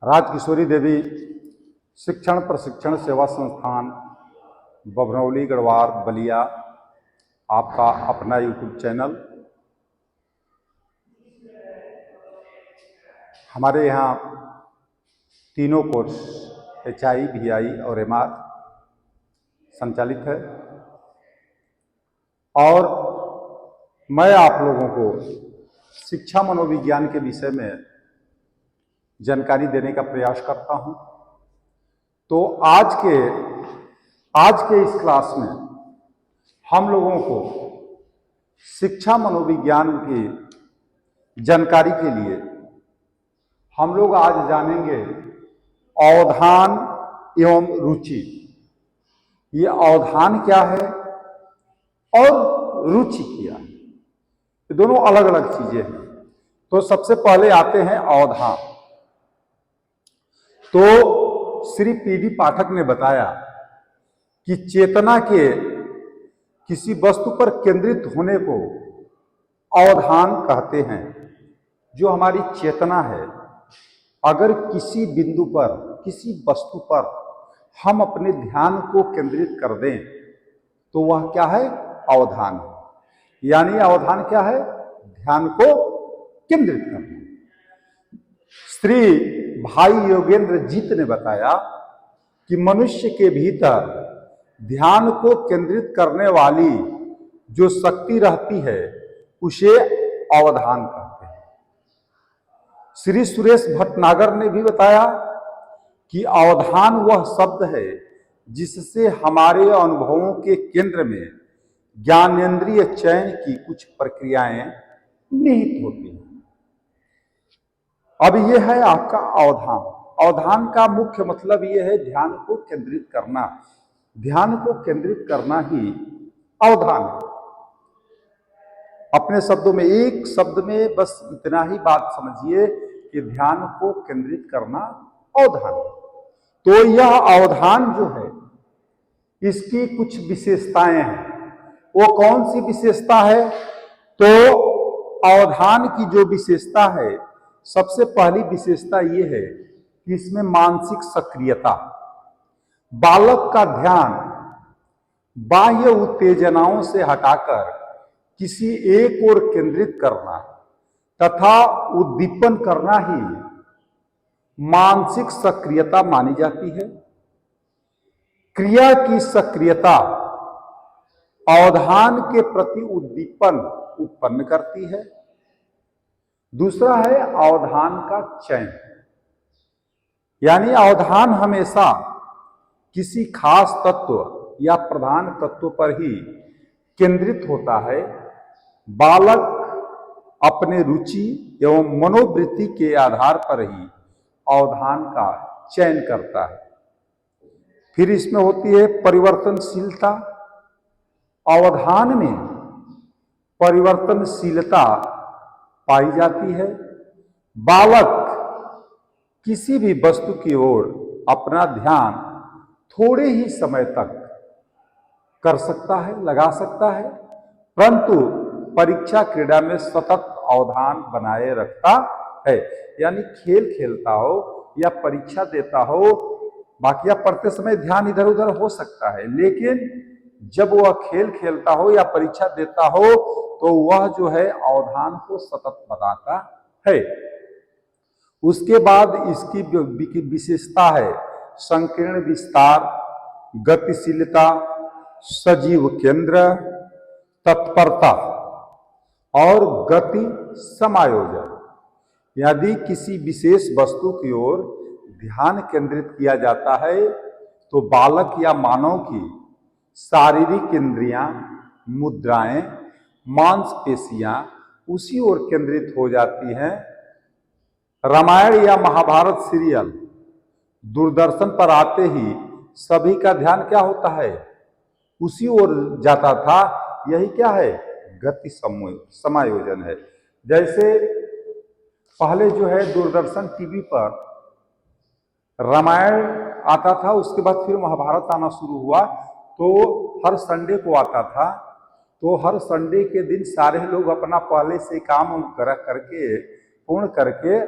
राजकिशोरी देवी शिक्षण प्रशिक्षण सेवा संस्थान बभनौली गढ़वार बलिया, आपका अपना यूट्यूब चैनल। हमारे यहाँ तीनों कोर्स HI, VI और MR संचालित है और मैं आप लोगों को शिक्षा मनोविज्ञान के विषय में जानकारी देने का प्रयास करता हूं। तो आज के इस क्लास में हम लोगों को शिक्षा मनोविज्ञान की जानकारी के लिए हम लोग आज जानेंगे अवधान एवं रुचि। ये अवधान क्या है और रुचि क्या है, ये दोनों अलग अलग चीजें हैं। तो सबसे पहले आते हैं अवधान। तो श्री PD पाठक ने बताया कि चेतना के किसी वस्तु पर केंद्रित होने को अवधान कहते हैं। जो हमारी चेतना है, अगर किसी बिंदु पर, किसी वस्तु पर हम अपने ध्यान को केंद्रित कर दें तो वह क्या है? अवधान। यानी अवधान क्या है? ध्यान को केंद्रित करना। श्री भाई योगेंद्र जीत ने बताया कि मनुष्य के भीतर ध्यान को केंद्रित करने वाली जो शक्ति रहती है उसे अवधान कहते हैं। श्री सुरेश भटनागर ने भी बताया कि अवधान वह शब्द है जिससे हमारे अनुभवों के केंद्र में ज्ञानेंद्रिय चयन की कुछ प्रक्रियाएं निहित होती हैं। अब यह है आपका अवधान। अवधान का मुख्य मतलब यह है ध्यान को केंद्रित करना। ध्यान को केंद्रित करना ही अवधान है। अपने शब्दों में, एक शब्द में बस इतना ही बात समझिए कि ध्यान को केंद्रित करना अवधान है। तो यह अवधान जो है, इसकी कुछ विशेषताएं हैं। वो कौन सी विशेषता है? तो अवधान की जो विशेषता है, सबसे पहली विशेषता ये है कि इसमें मानसिक सक्रियता, बालक का ध्यान बाह्य उत्तेजनाओं से हटाकर किसी एक ओर केंद्रित करना तथा उद्दीपन करना ही मानसिक सक्रियता मानी जाती है। क्रिया की सक्रियता अवधान के प्रति उद्दीपन उत्पन्न करती है। दूसरा है अवधान का चयन, यानी अवधान हमेशा किसी खास तत्व या प्रधान तत्व पर ही केंद्रित होता है। बालक अपने रुचि एवं मनोवृत्ति के आधार पर ही अवधान का चयन करता है। फिर इसमें होती है परिवर्तनशीलता। अवधान में परिवर्तनशीलता पाई जाती है। बालक किसी भी वस्तु की ओर अपना ध्यान थोड़े ही समय तक कर सकता है, लगा सकता है, परंतु परीक्षा क्रीड़ा में सतत अवधान बनाए रखता है। यानी खेल खेलता हो या परीक्षा देता हो, बाकी पढ़ते समय ध्यान इधर उधर हो सकता है, लेकिन जब वह खेल खेलता हो या परीक्षा देता हो तो वह जो है अवधान को सतत बनाता है। उसके बाद इसकी विशेषता है संकीर्ण विस्तार, गतिशीलता, सजीव केंद्र, तत्परता और गति समायोजन। यदि किसी विशेष वस्तु की ओर ध्यान केंद्रित किया जाता है तो बालक या मानव की शारीरिक इंद्रियां, मुद्राएं, मांसपेशियां उसी ओर केंद्रित हो जाती हैं। रामायण या महाभारत सीरियल दूरदर्शन पर आते ही सभी का ध्यान क्या होता है? उसी ओर जाता था। यही क्या है? गति समायोजन है। जैसे पहले जो है दूरदर्शन टीवी पर रामायण आता था, उसके बाद फिर महाभारत आना शुरू हुआ, तो हर संडे को आता था। तो हर संडे के दिन सारे लोग अपना पहले से काम करके पूर्ण करके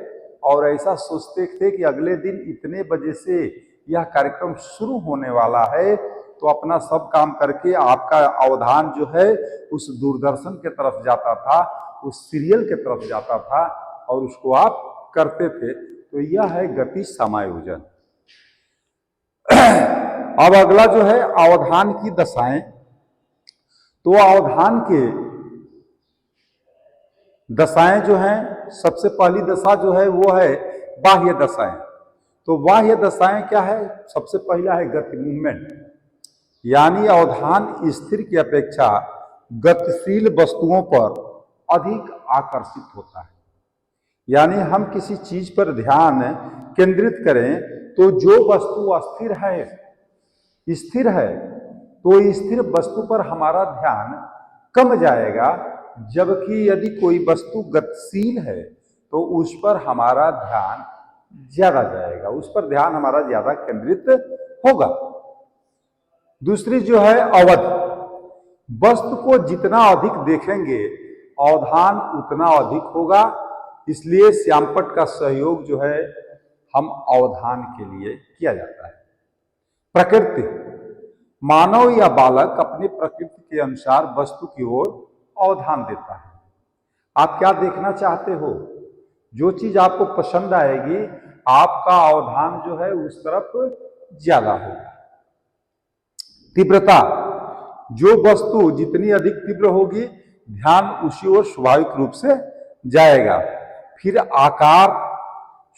और ऐसा सोचते थे कि अगले दिन इतने बजे से यह कार्यक्रम शुरू होने वाला है, तो अपना सब काम करके आपका अवधान जो है उस दूरदर्शन के तरफ जाता था, उस सीरियल के तरफ जाता था और उसको आप करते थे। तो यह है गति समायोजन। अब अगला जो है अवधान की दशाएं। तो अवधान के दशाएं जो हैं, सबसे पहली दशा जो है वो है बाह्य दशाएं। तो बाह्य दशाएं क्या है? सबसे पहला है गति, मूवमेंट, यानी अवधान स्थिर की अपेक्षा गतिशील वस्तुओं पर अधिक आकर्षित होता है। यानी हम किसी चीज पर ध्यान केंद्रित करें तो जो वस्तु अस्थिर है, स्थिर है, तो स्थिर वस्तु पर हमारा ध्यान कम जाएगा, जबकि यदि कोई वस्तु गतिशील है तो उस पर हमारा ध्यान ज्यादा जाएगा, उस पर ध्यान हमारा ज्यादा केंद्रित होगा। दूसरी जो है अवध, वस्तु को जितना अधिक देखेंगे अवधान उतना अधिक होगा, इसलिए श्यामपट्ट का सहयोग जो है हम अवधान के लिए किया जाता है। प्रकृति, मानव या बालक अपनी प्रकृति के अनुसार वस्तु की ओर अवधान देता है। आप क्या देखना चाहते हो? जो चीज आपको पसंद आएगी आपका अवधान जो है उस तरफ ज्यादा होगा। तीव्रता, जो वस्तु जितनी अधिक तीव्र होगी ध्यान उसी ओर स्वाभाविक रूप से जाएगा। फिर आकार,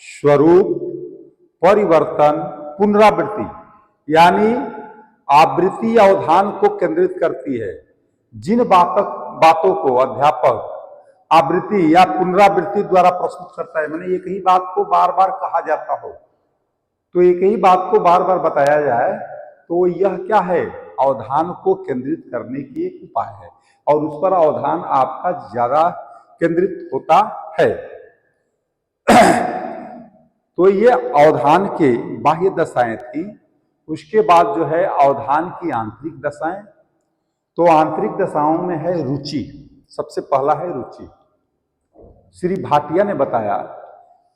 स्वरूप, परिवर्तन, पुनरावृत्ति, यानी आवृत्ति अवधान को केंद्रित करती है। जिन बातों को अध्यापक आवृत्ति या पुनरावृत्ति द्वारा प्रस्तुत करता है, मैंने एक ही बात को बार बार कहा जाता हो, तो एक ही बात को बार बार बताया जाए, तो यह क्या है? अवधान को केंद्रित करने की एक उपाय है और उस पर अवधान आपका ज्यादा केंद्रित होता है। तो ये अवधान के बाह्य दशाएं थी। उसके बाद जो है अवधान की आंतरिक दशाएं। तो आंतरिक दशाओं में है रुचि। सबसे पहला है रुचि। श्री भाटिया ने बताया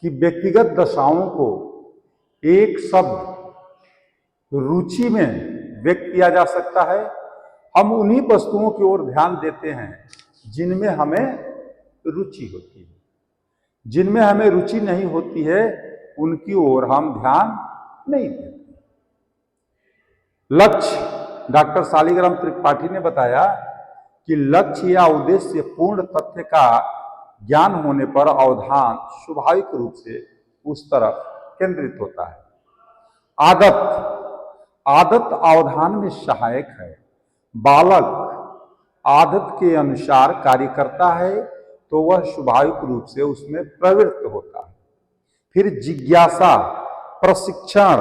कि व्यक्तिगत दशाओं को एक शब्द रुचि में व्यक्त किया जा सकता है। हम उन्हीं वस्तुओं की ओर ध्यान देते हैं जिनमें हमें रुचि होती है। जिनमें हमें रुचि नहीं होती है उनकी ओर हम ध्यान नहीं देते। लक्ष्य, डॉक्टर शालिग्राम त्रिपाठी ने बताया कि लक्ष्य या उद्देश्य पूर्ण तथ्य का ज्ञान होने पर अवधान स्वाभाविक रूप से उस तरफ केंद्रित होता है। आदत अवधान में सहायक है। बालक आदत के अनुसार कार्य करता है तो वह स्वाभाविक रूप से उसमें प्रवृत्त होता है। फिर जिज्ञासा, प्रशिक्षण,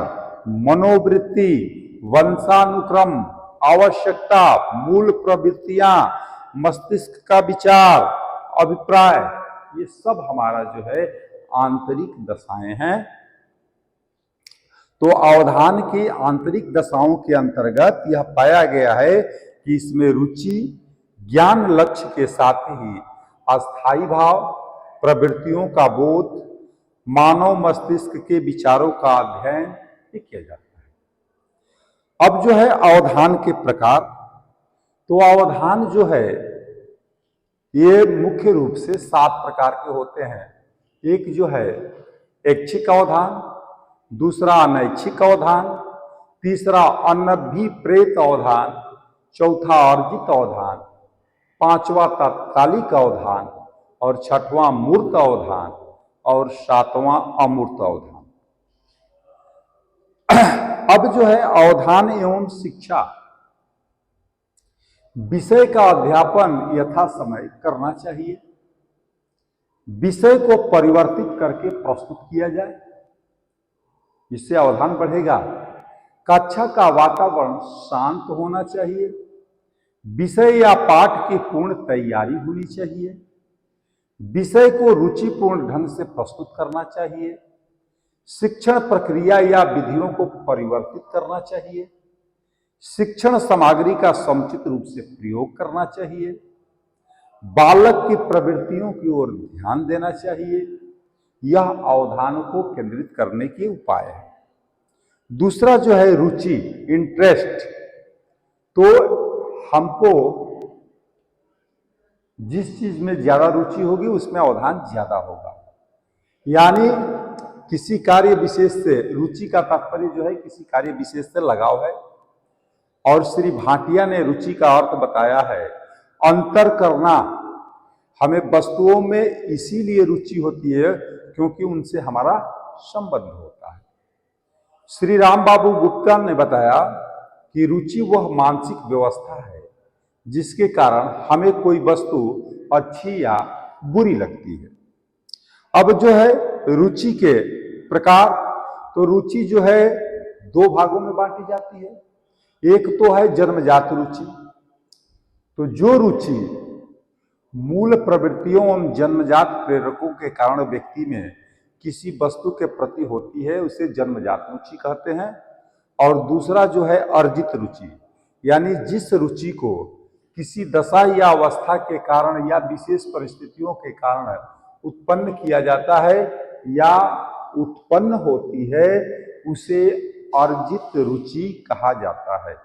मनोवृत्ति, वंशानुक्रम, आवश्यकता, मूल प्रवृत्तियां, मस्तिष्क का विचार, अभिप्राय, ये सब हमारा जो है आंतरिक दशाएं हैं। तो अवधान की आंतरिक दशाओं के अंतर्गत यह पाया गया है कि इसमें रुचि, ज्ञान लक्ष्य के साथ ही अस्थायी भाव, प्रवृत्तियों का बोध, मानव मस्तिष्क के विचारों का अध्ययन किया जाता है। अब जो है अवधान के प्रकार। तो अवधान जो है ये मुख्य रूप से 7 प्रकार के होते हैं। एक जो है ऐच्छिक अवधान, दूसरा अनैच्छिक अवधान, तीसरा अनभिप्रेत अवधान, चौथा अर्जित अवधान, पांचवा तात्कालिक अवधान और छठवां मूर्त अवधान और सातवां अमूर्त अवधान। अब जो है अवधान एवं शिक्षा। विषय का अध्यापन यथा समय करना चाहिए। विषय को परिवर्तित करके प्रस्तुत किया जाए, इससे अवधान बढ़ेगा। कक्षा का वातावरण शांत होना चाहिए। विषय या पाठ की पूर्ण तैयारी होनी चाहिए। विषय को रुचिपूर्ण ढंग से प्रस्तुत करना चाहिए। शिक्षण प्रक्रिया या विधियों को परिवर्तित करना चाहिए। शिक्षण सामग्री का समुचित रूप से प्रयोग करना चाहिए। बालक की प्रवृत्तियों की ओर ध्यान देना चाहिए। यह अवधान को केंद्रित करने के उपाय है। दूसरा जो है रुचि, इंटरेस्ट, तो हमको जिस चीज में ज्यादा रुचि होगी उसमें अवधान ज्यादा होगा। यानी किसी कार्य विशेष से, रुचि का तात्पर्य जो है किसी कार्य विशेष से लगाव है। और श्री भाटिया ने रुचि का अर्थ बताया है अंतर करना। हमें वस्तुओं में इसीलिए रुचि होती है क्योंकि उनसे हमारा संबंध होता है। श्री राम बाबू गुप्ता ने बताया कि रुचि वह मानसिक व्यवस्था है जिसके कारण हमें कोई वस्तु अच्छी या बुरी लगती है। अब जो है रुचि के प्रकार, तो रुचि जो है दो भागों में बांटी जाती है। एक तो है जन्मजात रुचि। तो जो रुचि मूल प्रवृत्तियों एवं जन्मजात प्रेरकों के कारण व्यक्ति में किसी वस्तु के प्रति होती है उसे जन्मजात रुचि कहते हैं। और दूसरा जो है अर्जित रुचि, यानी जिस रुचि को किसी दशा या अवस्था के कारण या विशेष परिस्थितियों के कारण उत्पन्न किया जाता है या उत्पन्न होती है, उसे अर्जित रुचि कहा जाता है।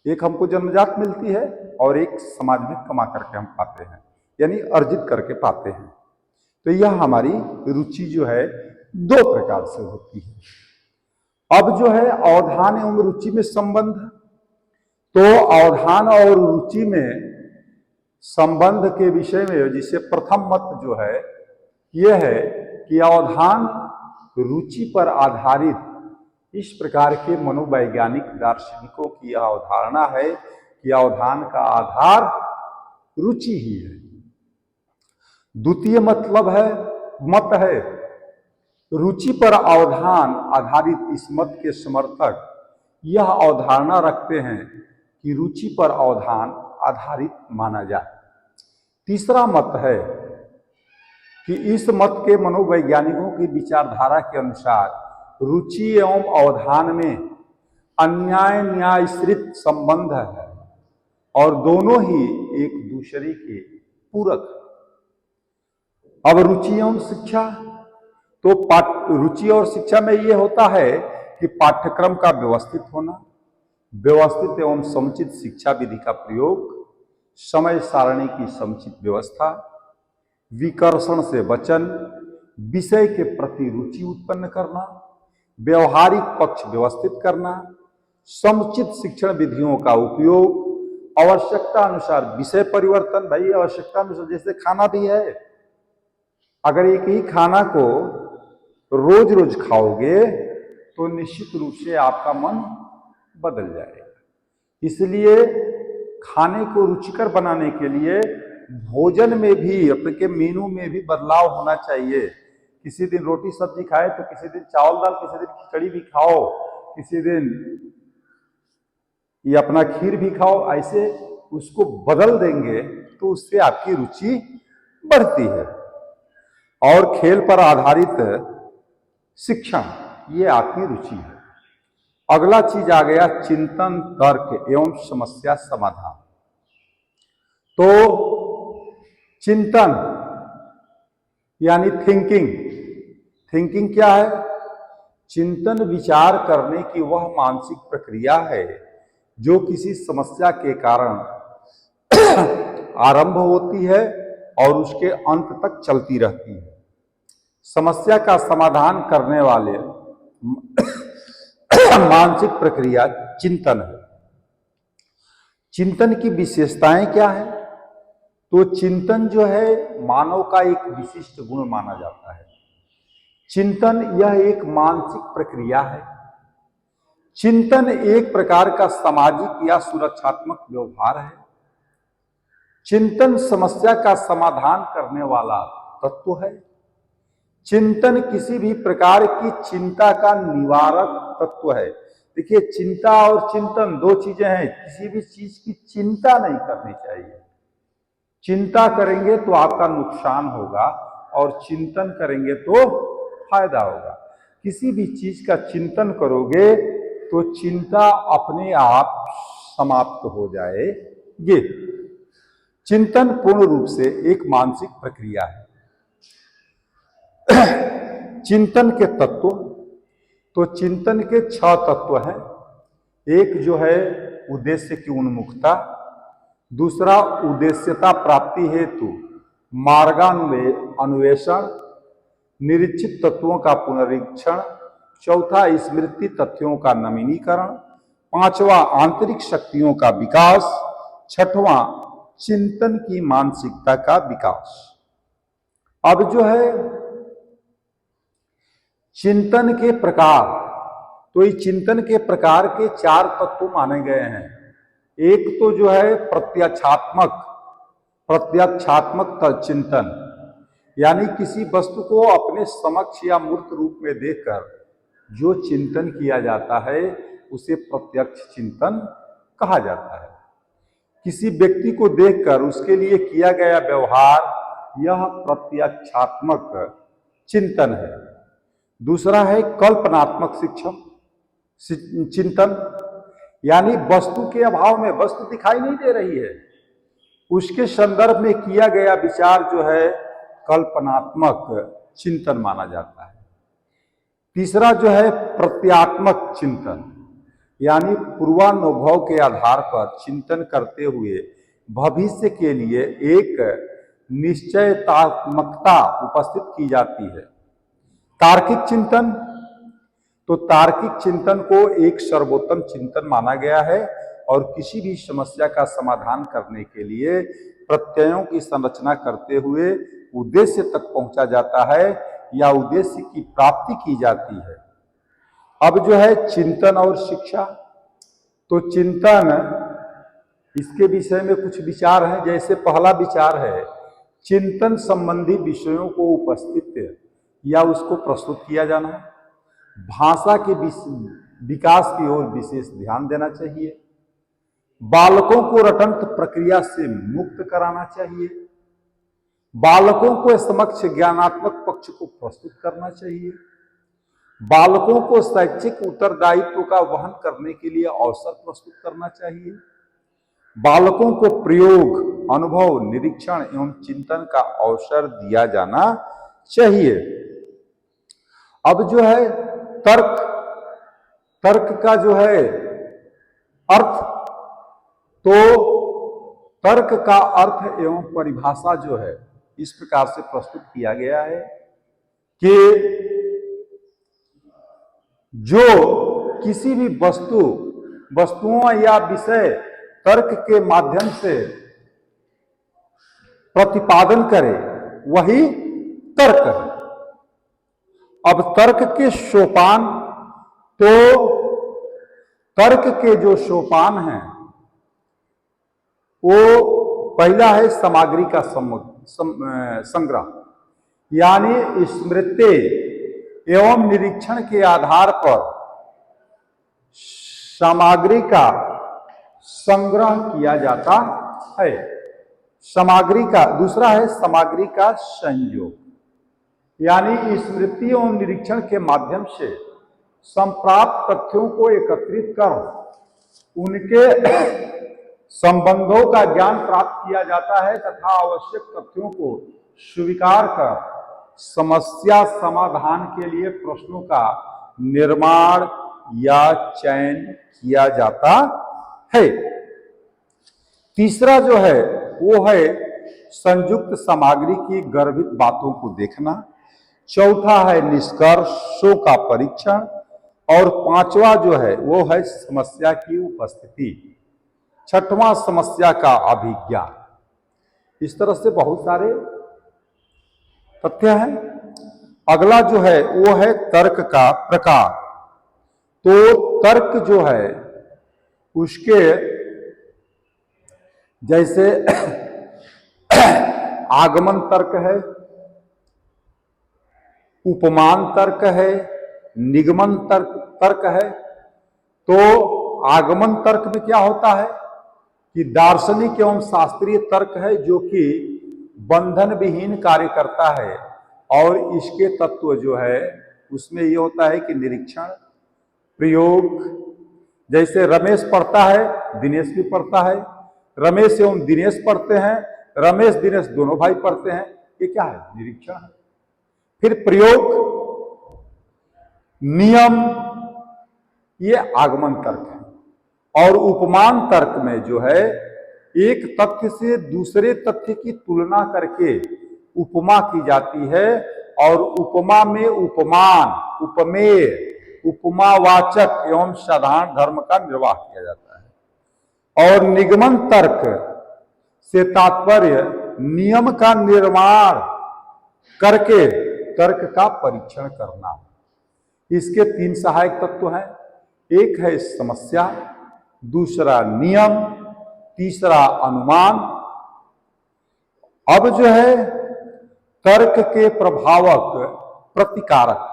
एक हमको जन्मजात मिलती है और एक समाज में कमा करके हम पाते हैं, यानी अर्जित करके पाते हैं। तो यह हमारी रुचि जो है दो प्रकार से होती है। अब जो है अवधान एवं रुचि में संबंध, तो अवधान और रुचि में संबंध के विषय में जिसे प्रथम मत जो है यह है कि अवधान रुचि पर आधारित इस प्रकार के मनोवैज्ञानिक दार्शनिकों की यह अवधारणा है कि अवधान का आधार रुचि ही है। द्वितीय मत है रुचि पर अवधान आधारित। इस मत के समर्थक यह अवधारणा रखते हैं कि रुचि पर अवधान आधारित माना जाए। तीसरा मत है कि इस मत के मनोवैज्ञानिकों की विचारधारा के अनुसार रुचि एवं अवधान में अन्याय न्यायश्रित संबंध है और दोनों ही एक दूसरे के पूरक है। अब रुचि एवं शिक्षा, तो रुचि और शिक्षा में यह होता है कि पाठ्यक्रम का व्यवस्थित होना, व्यवस्थित एवं समुचित शिक्षा विधि का प्रयोग, समय सारणी की समुचित व्यवस्था, विकर्षण से वचन, विषय के प्रति रुचि उत्पन्न करना, व्यवहारिक पक्ष व्यवस्थित करना, समुचित शिक्षण विधियों का उपयोग, आवश्यकता अनुसार विषय परिवर्तन। भाई आवश्यकता अनुसार, जैसे खाना भी है, अगर एक ही खाना को रोज रोज खाओगे तो निश्चित रूप से आपका मन बदल जाएगा। इसलिए खाने को रुचिकर बनाने के लिए भोजन में भी, अपने मेनू में भी बदलाव होना चाहिए। किसी दिन रोटी सब्जी खाए तो किसी दिन चावल दाल, किसी दिन खिचड़ी भी खाओ, किसी दिन ये अपना खीर भी खाओ। ऐसे उसको बदल देंगे तो उससे आपकी रुचि बढ़ती है। और खेल पर आधारित शिक्षण, ये आपकी रुचि है। अगला चीज आ गया चिंतन, तर्क एवं समस्या समाधान। तो चिंतन यानी थिंकिंग क्या है? चिंतन विचार करने की वह मानसिक प्रक्रिया है जो किसी समस्या के कारण आरंभ होती है और उसके अंत तक चलती रहती है। समस्या का समाधान करने वाले मानसिक प्रक्रिया चिंतन है। चिंतन की विशेषताएं क्या है? तो चिंतन जो है मानव का एक विशिष्ट गुण माना जाता है। चिंतन यह एक मानसिक प्रक्रिया है। चिंतन एक प्रकार का सामाजिक या सुरक्षात्मक व्यवहार है। चिंतन समस्या का समाधान करने वाला तत्व है। चिंतन किसी भी प्रकार की चिंता का निवारक तत्व है। देखिए, चिंता और चिंतन दो चीजें हैं। किसी भी चीज की चिंता नहीं करनी चाहिए। चिंता करेंगे तो आपका नुकसान होगा और चिंतन करेंगे तो फायदा होगा। किसी भी चीज का चिंतन करोगे तो चिंता अपने आप समाप्त हो जाएगी। चिंतन पूर्ण रूप से एक मानसिक प्रक्रिया है। चिंतन के तत्व, तो चिंतन के 6 तत्व हैं। एक जो है उद्देश्य की उन्मुखता, दूसरा उद्देश्यता प्राप्ति हेतु मार्गान्वेषण, निरीक्षित तत्वों का पुनरीक्षण, चौथा स्मृति तथ्यों का नवीनीकरण, पांचवा आंतरिक शक्तियों का विकास, छठवां चिंतन की मानसिकता का विकास। अब जो है चिंतन के प्रकार, तो इस चिंतन के प्रकार के 4 तत्व माने गए हैं। एक तो जो है प्रत्यक्षात्मक चिंतन, यानी किसी वस्तु को अपने समक्ष या मूर्त रूप में देखकर जो चिंतन किया जाता है उसे प्रत्यक्ष चिंतन कहा जाता है। किसी व्यक्ति को देखकर उसके लिए किया गया व्यवहार, यह प्रत्यक्षात्मक चिंतन है। दूसरा है कल्पनात्मक चिंतन, यानी वस्तु के अभाव में, वस्तु दिखाई नहीं दे रही है, उसके संदर्भ में किया गया विचार जो है कल्पनात्मक चिंतन माना जाता है। तीसरा जो है प्रत्यात्मक चिंतन, यानी पूर्वानुभव के आधार पर चिंतन करते हुए भविष्य के लिए एक निश्चयतात्मकता उपस्थित की जाती है। तार्किक चिंतन, तो तार्किक चिंतन को एक सर्वोत्तम चिंतन माना गया है और किसी भी समस्या का समाधान करने के लिए प्रत्ययों की संरचना करते हुए उद्देश्य तक पहुंचा जाता है या उद्देश्य की प्राप्ति की जाती है। अब जो है चिंतन और शिक्षा, तो चिंतन, इसके विषय में कुछ विचार हैं। जैसे पहला विचार है चिंतन संबंधी विषयों को उपस्थित या उसको प्रस्तुत किया जाना, भाषा के विकास की ओर विशेष ध्यान देना चाहिए, बालकों को रटंत प्रक्रिया से मुक्त कराना चाहिए, बालकों को समक्ष ज्ञानात्मक पक्ष को प्रस्तुत करना चाहिए, बालकों को शैक्षिक उत्तरदायित्व का वहन करने के लिए अवसर प्रस्तुत करना चाहिए, बालकों को प्रयोग, अनुभव, निरीक्षण एवं चिंतन का अवसर दिया जाना चाहिए। अब जो है तर्क का जो है अर्थ, तो तर्क का अर्थ एवं परिभाषा जो है इस प्रकार से प्रस्तुत किया गया है कि जो किसी भी वस्तुओं या विषय तर्क के माध्यम से प्रतिपादन करे वही तर्क है। अब तर्क के सोपान, तो तर्क के जो सोपान हैं वो पहला है सामग्री का संग्रह, यानी स्मृति एवं निरीक्षण के आधार पर सामग्री का संग्रह किया जाता है। सामग्री का दूसरा है सामग्री का संयोग, यानी स्मृति एवं निरीक्षण के माध्यम से संप्राप्त तथ्यों को एकत्रित कर उनके संबंधों का ज्ञान प्राप्त किया जाता है तथा आवश्यक तथ्यों को स्वीकार कर समस्या समाधान के लिए प्रश्नों का निर्माण या चयन किया जाता है। तीसरा जो है वो है संयुक्त सामग्री की गर्भित बातों को देखना, चौथा है निष्कर्षों का परीक्षण और पांचवा जो है वो है समस्या की उपस्थिति, छठवां समस्या का अभिज्ञान। इस तरह से बहुत सारे तथ्य हैं। अगला जो है वो है तर्क का प्रकार। तो तर्क जो है उसके जैसे आगमन तर्क है, उपमान तर्क है, निगमन तर्क है। तो आगमन तर्क में क्या होता है कि दार्शनिक एवं शास्त्रीय तर्क है जो कि बंधन विहीन कार्य करता है और इसके तत्व जो है उसमें ये होता है कि निरीक्षण, प्रयोग। जैसे रमेश पढ़ता है, दिनेश भी पढ़ता है, रमेश एवं दिनेश पढ़ते हैं, रमेश दिनेश दोनों भाई पढ़ते हैं, ये क्या है? निरीक्षण है। फिर प्रयोग, नियम ये आगमन तर्क है, और उपमान तर्क में जो है एक तथ्य से दूसरे तथ्य की तुलना करके उपमा की जाती है, और उपमा में उपमान, उपमेय, उपमावाचक एवं साधारण धर्म का निर्वाह किया जाता है। और निगमन तर्क से तात्पर्य नियम का निर्माण करके तर्क का परीक्षण करना। इसके तीन सहायक तत्व हैं, एक है समस्या, दूसरा नियम, तीसरा अनुमान। अब जो है तर्क के प्रभावक प्रतिकारक,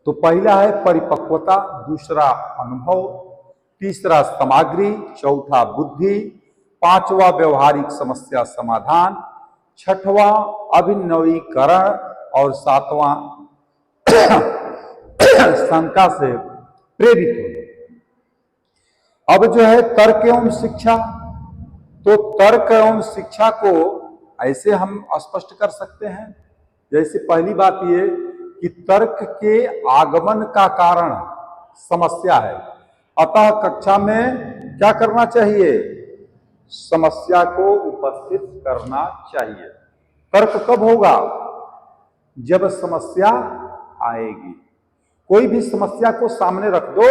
तो पहला है परिपक्वता, दूसरा अनुभव, तीसरा सामग्री, चौथा बुद्धि, पांचवा व्यवहारिक समस्या समाधान, छठवां अभिनवीकरण और सातवां शंका से प्रेरित होना। अब जो है तर्क एवं शिक्षा, तो तर्क एवं शिक्षा को ऐसे हम स्पष्ट कर सकते हैं, जैसे पहली बात ये कि तर्क के आगमन का कारण समस्या है, अतः कक्षा में क्या करना चाहिए, समस्या को उपस्थित करना चाहिए। तर्क कब होगा, जब समस्या आएगी। कोई भी समस्या को सामने रख दो,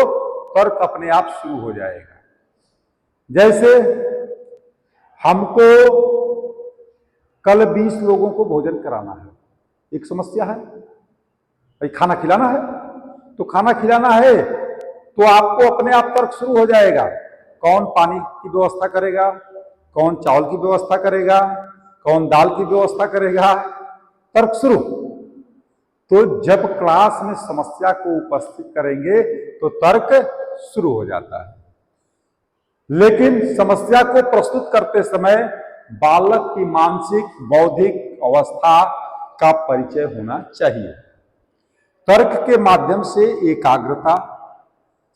तर्क अपने आप शुरू हो जाएगा। जैसे हमको कल 20 लोगों को भोजन कराना है, एक समस्या है भाई, खाना खिलाना है, तो खाना खिलाना है तो आपको अपने आप तर्क शुरू हो जाएगा। कौन पानी की व्यवस्था करेगा, कौन चावल की व्यवस्था करेगा, कौन दाल की व्यवस्था करेगा, तर्क शुरू। तो जब क्लास में समस्या को उपस्थित करेंगे तो तर्क शुरू हो जाता है। लेकिन समस्या को प्रस्तुत करते समय बालक की मानसिक बौद्धिक अवस्था का परिचय होना चाहिए। तर्क के माध्यम से एकाग्रता,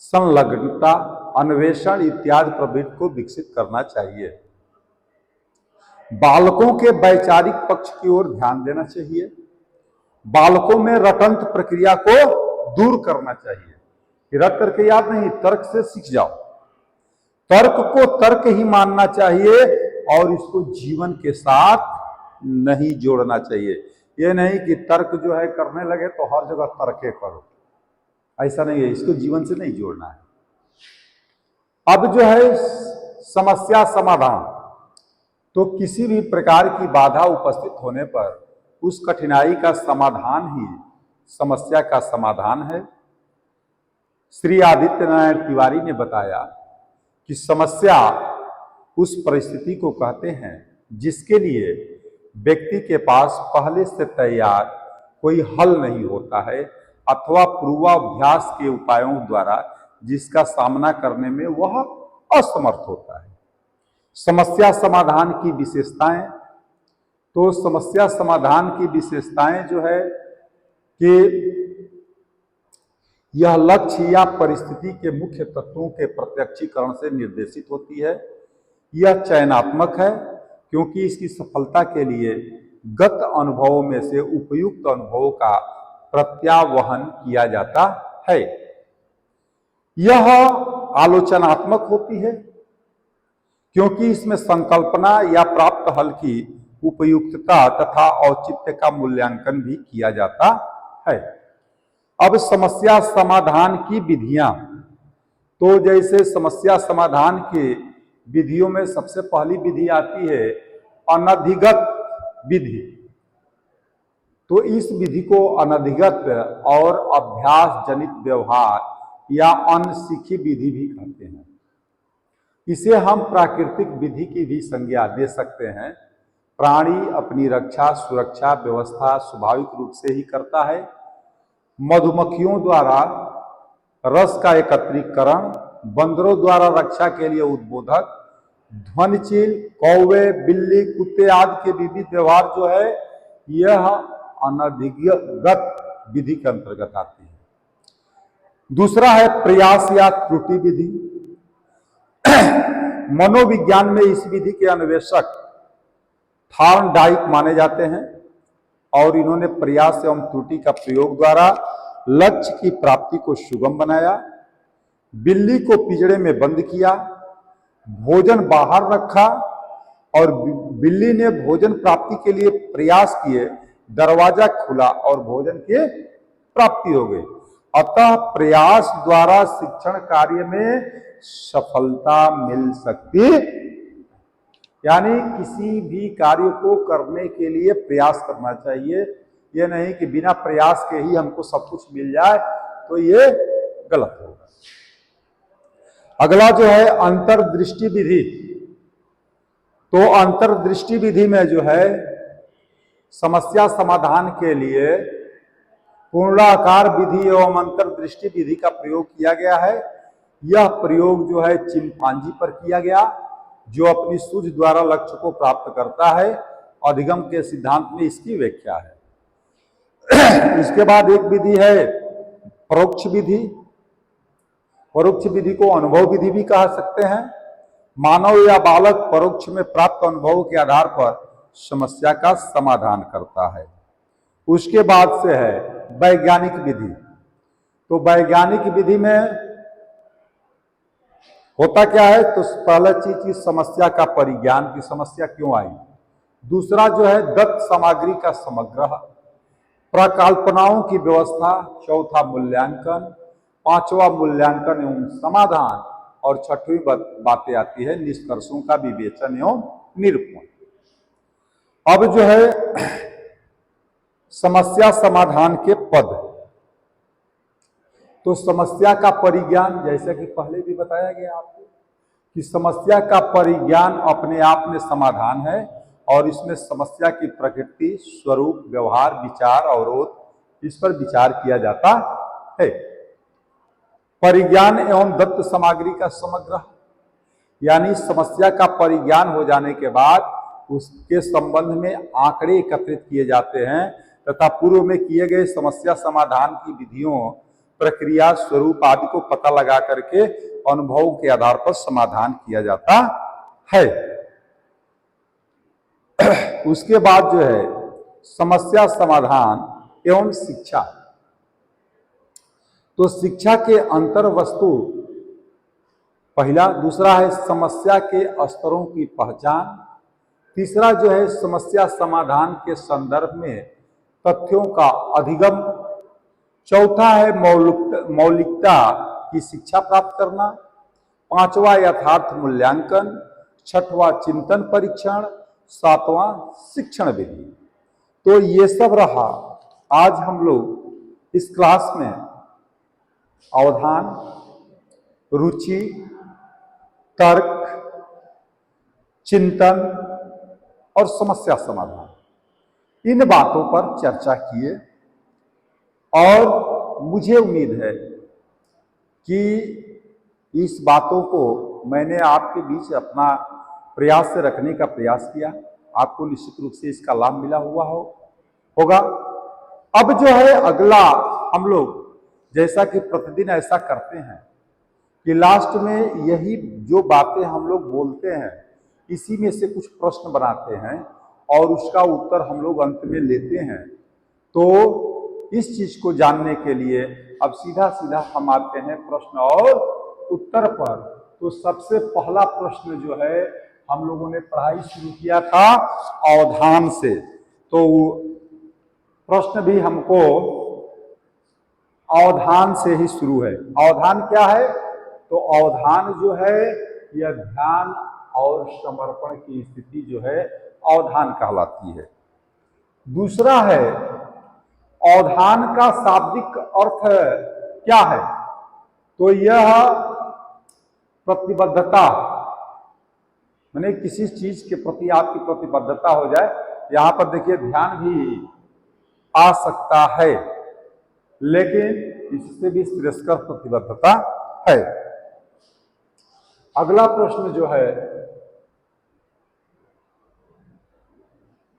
संलग्नता, अन्वेषण इत्यादि प्रवृत्ति को विकसित करना चाहिए। बालकों के वैचारिक पक्ष की ओर ध्यान देना चाहिए। बालकों में रटंत प्रक्रिया को दूर करना चाहिए कि रट करके याद नहीं, तर्क से सीख जाओ। तर्क को तर्क ही मानना चाहिए और इसको जीवन के साथ नहीं जोड़ना चाहिए। ये नहीं कि तर्क जो है करने लगे तो हर जगह तर्के करो, ऐसा नहीं है, इसको जीवन से नहीं जोड़ना है। अब जो है समस्या समाधान, तो किसी भी प्रकार की बाधा उपस्थित होने पर उस कठिनाई का समाधान ही समस्या का समाधान है। श्री आदित्य नारायण तिवारी ने बताया कि समस्या उस परिस्थिति को कहते हैं जिसके लिए व्यक्ति के पास पहले से तैयार कोई हल नहीं होता है, अथवा पूर्वाभ्यास के उपायों द्वारा जिसका सामना करने में वह असमर्थ होता है। समस्या समाधान की विशेषताएं, तो समस्या समाधान की विशेषताएं जो है कि यह लक्ष्य या परिस्थिति के मुख्य तत्वों के प्रत्यक्षीकरण से निर्देशित होती है। यह चयनात्मक है क्योंकि इसकी सफलता के लिए गत अनुभवों में से उपयुक्त अनुभवों का प्रत्यावहन किया जाता है। यह आलोचनात्मक होती है क्योंकि इसमें संकल्पना या प्राप्त हल की उपयुक्तता तथा औचित्य का मूल्यांकन भी किया जाता है। अब समस्या समाधान की विधियां, तो जैसे समस्या समाधान के विधियों में सबसे पहली विधि आती है अनधिगत विधि। तो इस विधि को अनधिगत और अभ्यास जनित व्यवहार या अनसीखी विधि भी कहते हैं। इसे हम प्राकृतिक विधि की भी संज्ञा दे सकते हैं। प्राणी अपनी रक्षा सुरक्षा व्यवस्था स्वाभाविक रूप से ही करता है। मधुमक्खियों द्वारा रस का एकत्रीकरण, बंदरों द्वारा रक्षा के लिए उद्बोधक, ध्वनिचील, कौवे, बिल्ली, कुत्ते आदि के विविध व्यवहार जो है यह अनधिगत विधि के अंतर्गत आती है। दूसरा है प्रयास या त्रुटि विधि। मनोविज्ञान में इस विधि के अन्वेषक थॉर्नडाइक माने जाते हैं और इन्होंने प्रयास एवं त्रुटि का प्रयोग द्वारा लक्ष्य की प्राप्ति को सुगम बनाया, बिल्ली को पिंजड़े में बंद किया, भोजन बाहर रखा और बिल्ली ने भोजन प्राप्ति के लिए प्रयास किए, दरवाजा खुला और भोजन की प्राप्ति हो गई। अतः प्रयास द्वारा शिक्षण कार्य में सफलता मिल सकती, यानी किसी भी कार्य को करने के लिए प्रयास करना चाहिए। यह नहीं कि बिना प्रयास के ही हमको सब कुछ मिल जाए, तो ये गलत होगा। अगला जो है अंतर्दृष्टि विधि। तो अंतर्दृष्टि विधि में जो है समस्या समाधान के लिए पूर्णाकार विधि एवं अंतर्दृष्टि विधि का प्रयोग किया गया है। यह प्रयोग जो है चिंपांजी पर किया गया, जो अपनी सूझ द्वारा लक्ष्य को प्राप्त करता है। अधिगम के सिद्धांत में इसकी व्याख्या है। इसके बाद एक विधि है परोक्ष विधि। परोक्ष विधि को अनुभव विधि भी कह सकते हैं। मानव या बालक परोक्ष में प्राप्त अनुभव के आधार पर समस्या का समाधान करता है। उसके बाद से है वैज्ञानिक विधि। तो वैज्ञानिक विधि में होता क्या है, तो पहला चीज की समस्या का परिज्ञान की समस्या क्यों आई। दूसरा जो है दत्त सामग्री का समग्र, प्रकल्पनाओं की व्यवस्था, चौथा मूल्यांकन, पांचवा मूल्यांकन एवं समाधान और छठवीं बातें आती है निष्कर्षों का विवेचन एवं निरूपण। अब जो है समस्या समाधान के पद। तो समस्या का परिज्ञान, जैसे कि पहले भी बताया गया आपको कि समस्या का परिज्ञान अपने आप में समाधान है और इसमें समस्या की प्रकृति, स्वरूप, व्यवहार, विचार, अवरोध, इस पर विचार किया जाता है। परिज्ञान एवं दत्त सामग्री का समग्र, यानी समस्या का परिज्ञान हो जाने के बाद उसके संबंध में आंकड़े एकत्रित किए जाते हैं तथा पूर्व में किए गए समस्या समाधान की विधियों, प्रक्रिया, स्वरूप आदि को पता लगा करके अनुभव के आधार पर समाधान किया जाता है। उसके बाद जो है समस्या समाधान एवं शिक्षा। तो शिक्षा के अंतर वस्तु पहला, दूसरा है समस्या के स्तरों की पहचान, तीसरा जो है समस्या समाधान के संदर्भ में तथ्यों का अधिगम, चौथा है मौलिकता की शिक्षा प्राप्त करना, पांचवा यथार्थ मूल्यांकन, छठवां चिंतन परीक्षण, सातवां शिक्षण विधि। तो ये सब रहा। आज हम लोग इस क्लास में अवधान, रुचि, तर्क, चिंतन और समस्या समाधान, इन बातों पर चर्चा किए और मुझे उम्मीद है कि इस बातों को मैंने आपके बीच अपना प्रयास से रखने का प्रयास किया। आपको निश्चित रूप से इसका लाभ मिला हुआ होगा। अब जो है अगला, हम लोग जैसा कि प्रतिदिन ऐसा करते हैं कि लास्ट में यही जो बातें हम लोग बोलते हैं इसी में से कुछ प्रश्न बनाते हैं और उसका उत्तर हम लोग अंत में लेते हैं। तो इस चीज को जानने के लिए अब सीधा सीधा हम आते हैं प्रश्न और उत्तर पर। तो सबसे पहला प्रश्न जो है, हम लोगों ने पढ़ाई शुरू किया था अवधान से, तो प्रश्न भी हमको अवधान से ही शुरू है। अवधान क्या है? तो अवधान जो है यह ध्यान और समर्पण की स्थिति जो है अवधान कहलाती है। दूसरा है अवधान का शाब्दिक अर्थ क्या है? तो यह प्रतिबद्धता, माने किसी चीज के प्रति आपकी प्रतिबद्धता हो जाए। यहां पर देखिए ध्यान भी आ सकता है, लेकिन इससे भी श्रेष्ठकर प्रतिबद्धता है। अगला प्रश्न जो है,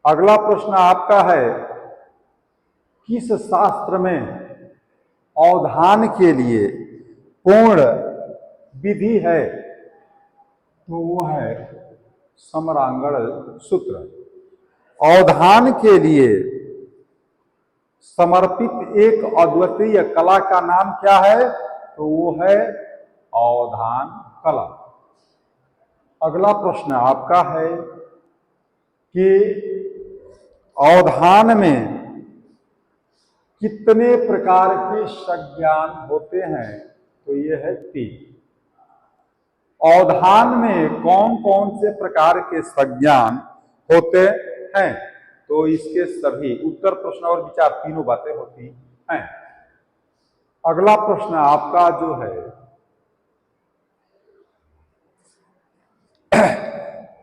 अगला प्रश्न आपका है, किस शास्त्र में अवधान के लिए पूर्ण विधि है? तो वो है समरांगण सूत्र। अवधान के लिए समर्पित एक अद्वितीय कला का नाम क्या है? तो वो है अवधान कला। अगला प्रश्न आपका है कि अवधान में कितने प्रकार के संज्ञान होते हैं? तो ये है 3। अवधान में कौन कौन से प्रकार के संज्ञान होते हैं? तो इसके सभी उत्तर, प्रश्न और विचार तीनों बातें होती हैं। अगला प्रश्न आपका जो है,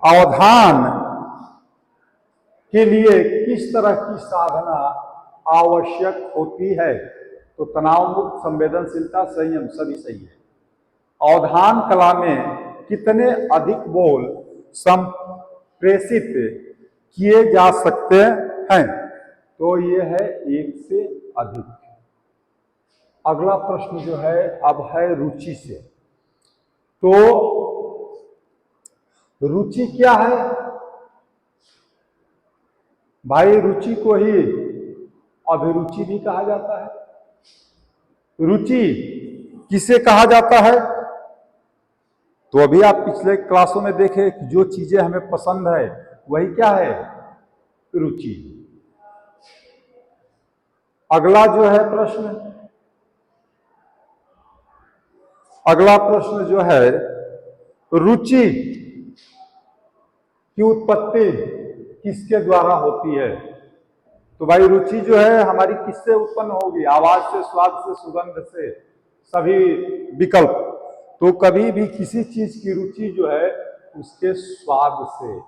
अवधान के लिए किस तरह की साधना आवश्यक होती है? तो तनाव मुक्त, संवेदनशीलता, संयम, सभी सही है। अवधान कला में कितने अधिक बोल संप्रेषित किए जा सकते हैं? तो ये है 1 से अधिक। अगला प्रश्न जो है अब है रुचि से। तो रुचि क्या है भाई? रुचि को ही अभिरुचि भी कहा जाता है। रुचि किसे कहा जाता है? तो अभी आप पिछले क्लासों में देखे कि जो चीजें हमें पसंद है वही क्या है? रुचि। अगला जो है प्रश्न, अगला प्रश्न जो है, रुचि की उत्पत्ति किसके द्वारा होती है? तो भाई रुचि जो है हमारी किससे उत्पन्न होगी? आवाज से, स्वाद से, सुगंध से, सभी विकल्प। तो कभी भी किसी चीज की रुचि जो है उसके स्वाद से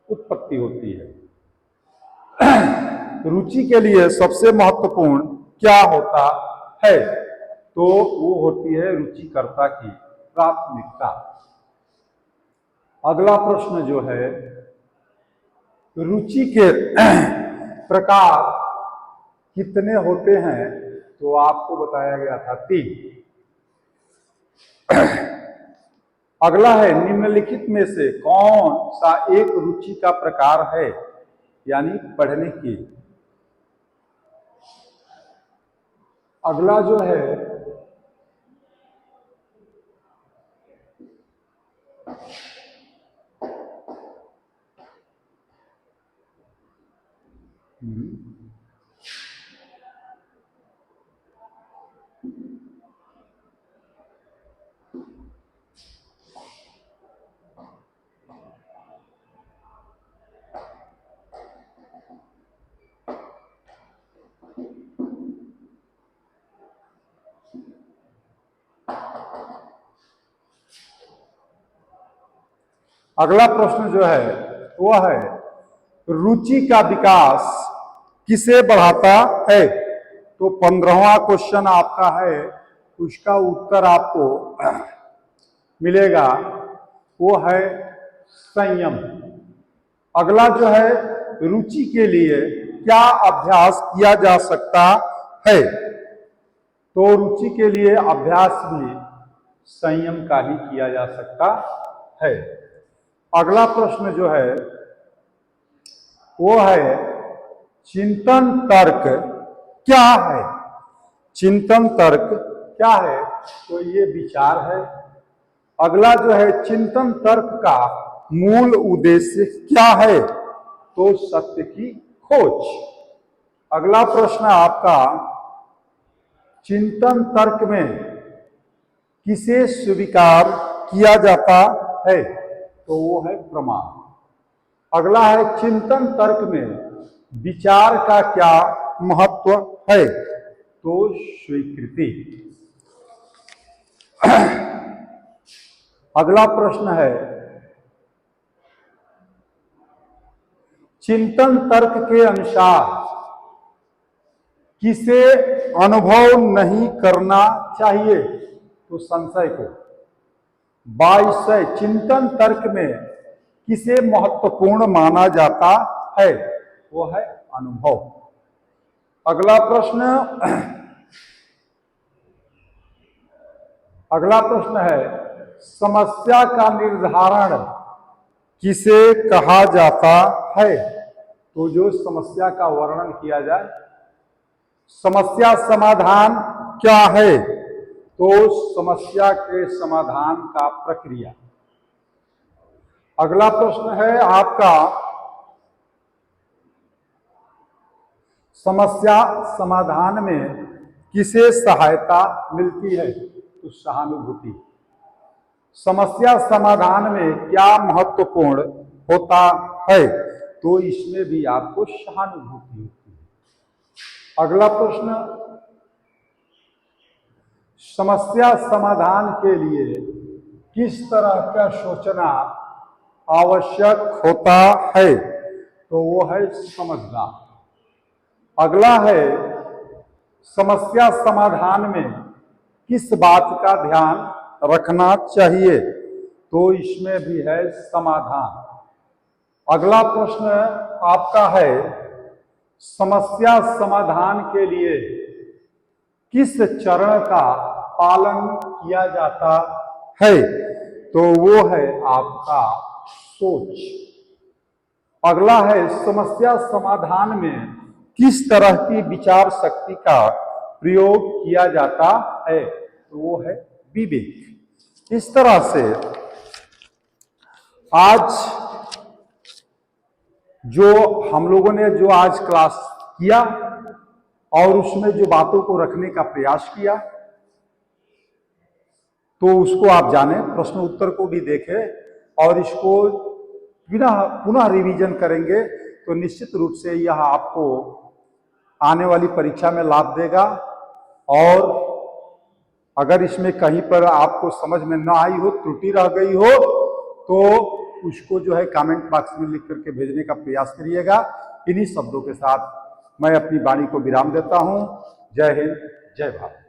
उत्पत्ति होती है। रुचि के लिए सबसे महत्वपूर्ण क्या होता है? तो वो होती है रुचिकर्ता की प्राथमिकता। अगला प्रश्न जो है, रुचि के प्रकार कितने होते हैं? तो आपको बताया गया था 3। अगला है, निम्नलिखित में से कौन सा एक रुचि का प्रकार है? यानी पढ़ने की। अगला जो है, अगला प्रश्न जो है वह है, रुचि का विकास किसे बढ़ाता है? तो 15वां क्वेश्चन आपका है, उसका उत्तर आपको मिलेगा, वो है संयम। अगला जो है, रुचि के लिए क्या अभ्यास किया जा सकता है? तो रुचि के लिए अभ्यास भी संयम का ही किया जा सकता है। अगला प्रश्न जो है वो है, चिंतन तर्क क्या है? चिंतन तर्क क्या है? तो ये विचार है। अगला जो है, चिंतन तर्क का मूल उद्देश्य क्या है? तो सत्य की खोज। अगला प्रश्न आपका, चिंतन तर्क में किसे स्वीकार किया जाता है? तो वो है प्रमाण। अगला है, चिंतन तर्क में विचार का क्या महत्व है? तो स्वीकृति। अगला प्रश्न है, चिंतन तर्क के अनुसार किसे अनुभव नहीं करना चाहिए? तो संशय को। 22 चिंतन तर्क में किसे महत्वपूर्ण माना जाता है? वो है अनुभव। अगला प्रश्न, अगला प्रश्न है, समस्या का निर्धारण किसे कहा जाता है? तो जो समस्या का वर्णन किया जाए समस्या समाधान क्या है? तो समस्या के समाधान का प्रक्रिया। अगला प्रश्न है आपका, समस्या समाधान में किसे सहायता मिलती है? तो सहानुभूति। समस्या समाधान में क्या महत्वपूर्ण होता है? तो इसमें भी आपको सहानुभूति होती है। अगला प्रश्न, समस्या समाधान के लिए किस तरह का सोचना आवश्यक होता है? तो वो है समझदार। अगला है, समस्या समाधान में किस बात का ध्यान रखना चाहिए? तो इसमें भी है समाधान। अगला प्रश्न आपका है, समस्या समाधान के लिए किस चरण का पालन किया जाता है? तो वो है आपका सोच। अगला है, समस्या समाधान में किस तरह की विचार शक्ति का प्रयोग किया जाता है? तो वो है विवेक। इस तरह से आज जो हम लोगों ने जो आज क्लास किया और उसमें जो बातों को रखने का प्रयास किया, तो उसको आप जानें, प्रश्न उत्तर को भी देखें और इसको पुनः रिवीजन करेंगे तो निश्चित रूप से यह आपको आने वाली परीक्षा में लाभ देगा। और अगर इसमें कहीं पर आपको समझ में ना आई हो, त्रुटि रह गई हो, तो उसको जो है कमेंट बॉक्स में लिख करके भेजने का प्रयास करिएगा। इन्हीं शब्दों के साथ मैं अपनी वाणी को विराम देता हूं। जय हिंद, जय भारत।